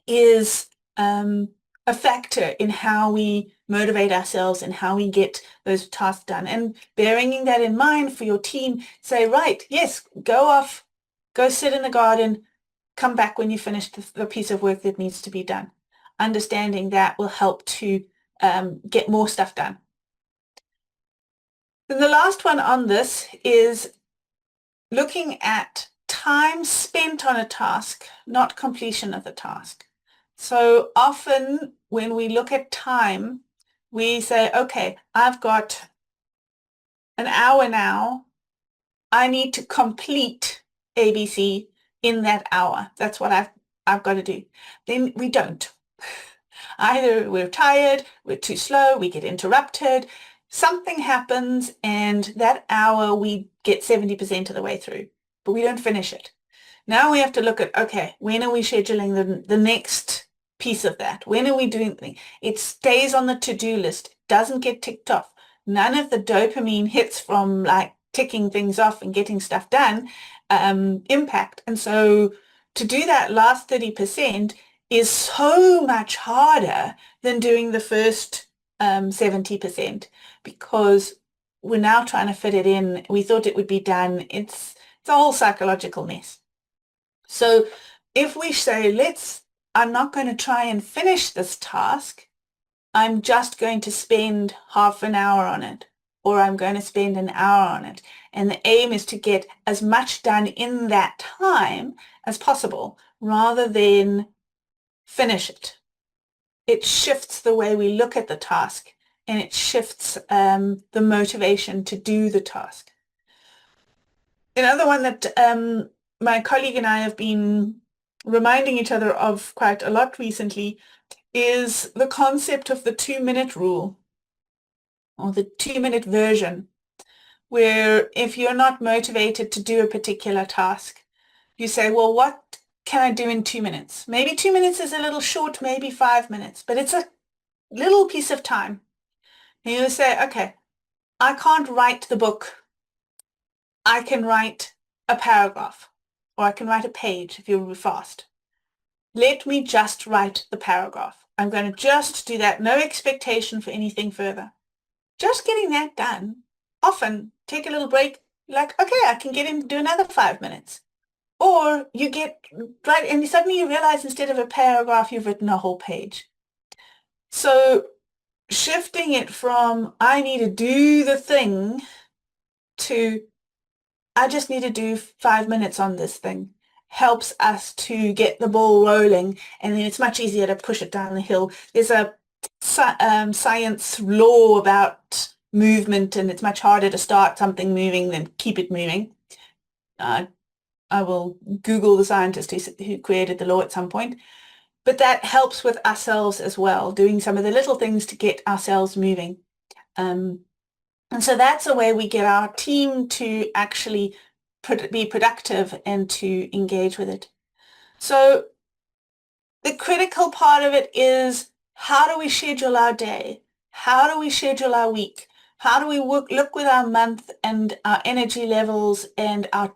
is a factor in how we motivate ourselves and how we get those tasks done. And bearing that in mind for your team, say, right, yes, go off, go sit in the garden, come back when you finish the piece of work that needs to be done. Understanding that will help to get more stuff done. Then the last one on this is looking at time spent on a task, not completion of the task. So often when we look at time, we say, okay, I've got an hour now. I need to complete ABC in that hour. That's what I've got to do. Then we don't. Either we're tired, we're too slow, we get interrupted, something happens, and that hour we get 70% of the way through, but we don't finish it. Now we have to look at, okay, when are we scheduling the next piece of that? When are we doing the thing? It stays on the to-do list, doesn't get ticked off. None of the dopamine hits from like ticking things off and getting stuff done impact. And so to do that last 30% is so much harder than doing the first 70% because we're now trying to fit it in. We thought it would be done. It's a whole psychological mess. So if we say, I'm not going to try and finish this task, I'm just going to spend half an hour on it, or I'm going to spend an hour on it. And the aim is to get as much done in that time as possible rather than finish it. It shifts the way we look at the task, and it shifts the motivation to do the task. Another one that my colleague and I have been reminding each other of quite a lot recently is the concept of the 2-minute rule, or the 2-minute version, where if you're not motivated to do a particular task, you say, well, what can I do in 2 minutes? Maybe 2 minutes is a little short, maybe 5 minutes, but it's a little piece of time. And you say, okay, I can't write the book. I can write a paragraph, or I can write a page if you're fast. Let me just write the paragraph. I'm going to just do that. No expectation for anything further. Just getting that done. Often take a little break, like, okay, I can get in and do another 5 minutes. Or you get right, and suddenly you realize instead of a paragraph, you've written a whole page. So shifting it from I need to do the thing to I just need to do 5 minutes on this thing helps us to get the ball rolling, and then it's much easier to push it down the hill. There's a science law about movement, and it's much harder to start something moving than keep it moving. I will Google the scientist who created the law at some point. but that helps with ourselves as well, doing some of the little things to get ourselves moving. And so that's a way we get our team to actually be productive and to engage with it. So the critical part of it is, how do we schedule our day? How do we schedule our week? How do we look with our month and our energy levels and our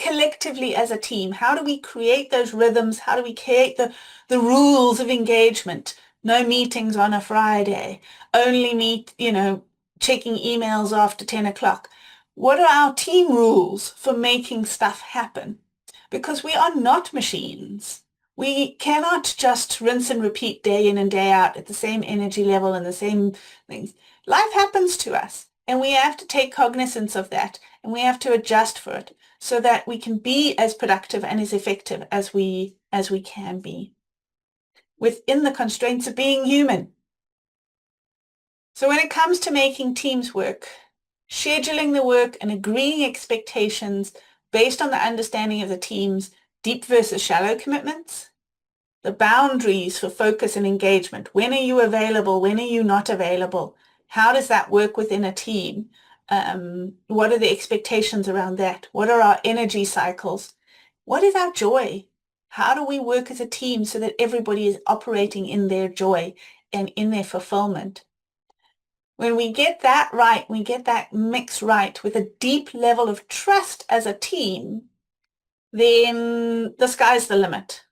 collectively as a team? How do we create those rhythms? How do we create the rules of engagement? No meetings on a Friday. Only checking emails after 10 o'clock. What are our team rules for making stuff happen? Because we are not machines. We cannot just rinse and repeat day in and day out at the same energy level and the same things. Life happens to us, and we have to take cognizance of that, and we have to adjust for it so that we can be as productive and as effective as we can be within the constraints of being human. So when it comes to making teams work, scheduling the work and agreeing expectations based on the understanding of the team's deep versus shallow commitments, the boundaries for focus and engagement. When are you available? When are you not available? How does that work within a team? What are the expectations around that? What are our energy cycles? What is our joy? How do we work as a team so that everybody is operating in their joy and in their fulfillment? When we get that right, we get that mix right with a deep level of trust as a team, then the sky's the limit.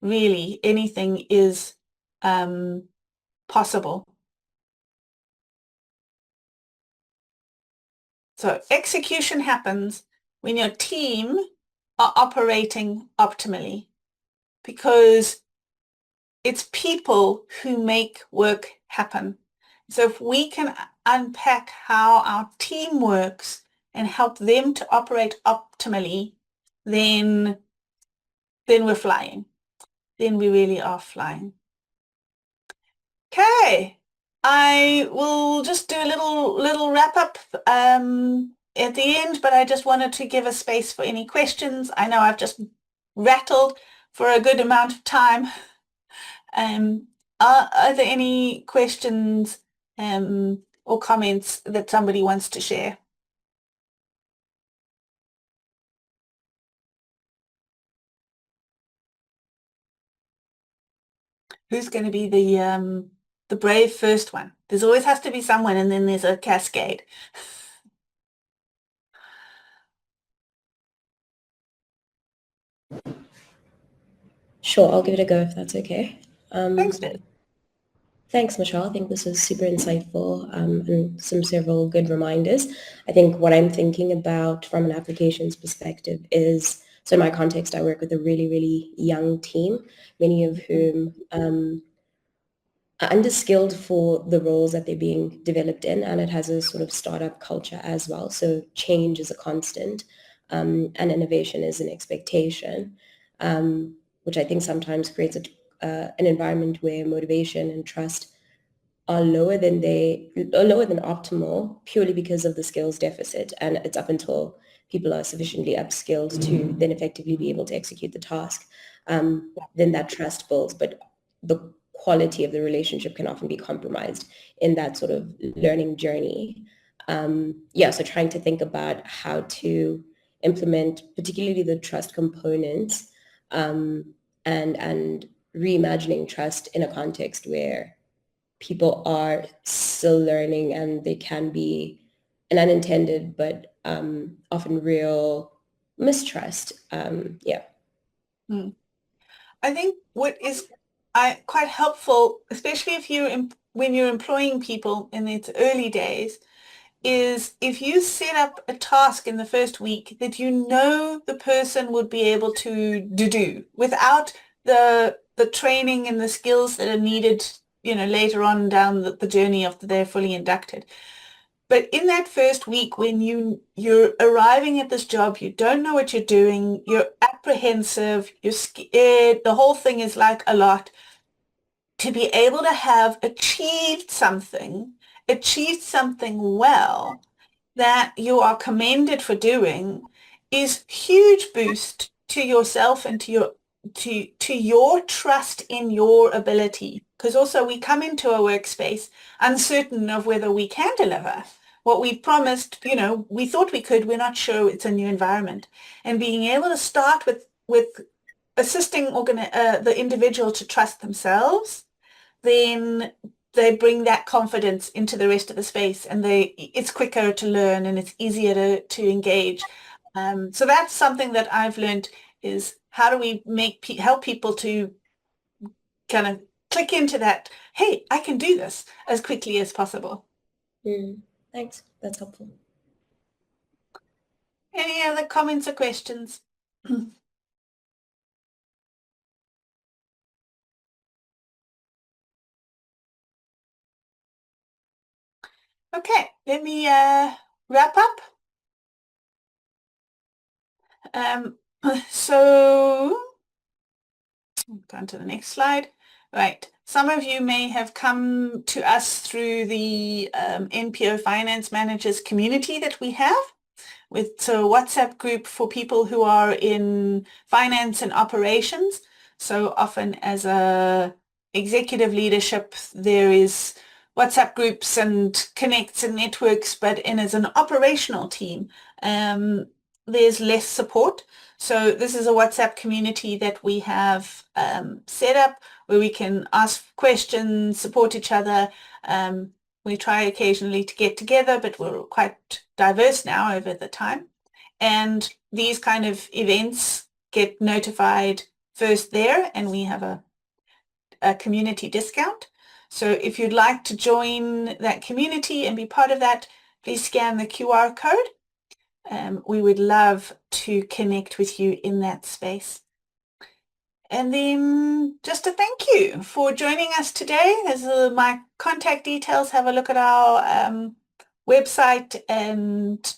Really, anything is possible. So execution happens when your team are operating optimally, because it's people who make work happen. So if we can unpack how our team works and help them to operate optimally, then we're flying. Then we really are flying. Okay, I will just do a little wrap up at the end, but I just wanted to give a space for any questions. I know I've just rattled for a good amount of time. Are there any questions or comments that somebody wants to share? Who's going to be the brave first one? There's always has to be someone, and then there's a cascade. Sure, I'll give it a go if that's okay. Thanks, Dave. Thanks, Michelle. I think this was super insightful and some several good reminders. I think what I'm thinking about from an applications perspective is, so in my context, I work with a really, really young team, many of whom are underskilled for the roles that they're being developed in, and it has a sort of startup culture as well. So change is a constant, and innovation is an expectation, which I think sometimes creates an environment where motivation and trust are lower than optimal purely because of the skills deficit, and it's up until people are sufficiently upskilled to then effectively be able to execute the task, then that trust builds, but the quality of the relationship can often be compromised in that sort of learning journey. So trying to think about how to implement particularly the trust components, and reimagining trust in a context where people are still learning and they can be an unintended but often real mistrust. Hmm. I think what is quite helpful, especially if when you're employing people in its early days, is if you set up a task in the first week that you know the person would be able to do without the training and the skills that are needed, later on down the journey after they're fully inducted. But in that first week, when you're arriving at this job, you don't know what you're doing, you're apprehensive, you're scared, the whole thing is like a lot. To be able to have achieved something well, that you are commended for doing, is huge boost to yourself and to your to your trust in your ability, because also we come into a workspace uncertain of whether we can deliver what we promised. We thought we could, we're not sure, it's a new environment, and being able to start with assisting the individual to trust themselves, then they bring that confidence into the rest of the space, and it's quicker to learn and it's easier to engage. So that's something that I've learned, is how do we help people to kind of click into that, hey, I can do this, as quickly as possible. Thanks. That's helpful. Any other comments or questions? Okay, let me wrap up. So go on to the next slide. Right. Some of you may have come to us through the NPO Finance Managers community that we have. So WhatsApp group for people who are in finance and operations. So often as a executive leadership, there is WhatsApp groups and connects and networks, but as an operational team, there's less support. So this is a WhatsApp community that we have set up where we can ask questions, support each other. We try occasionally to get together, but we're quite diverse now over the time. And these kind of events get notified first there, and we have a community discount. So if you'd like to join that community and be part of that, please scan the QR code. We would love to connect with you in that space. And then just a thank you for joining us today. There's my contact details. Have a look at our website and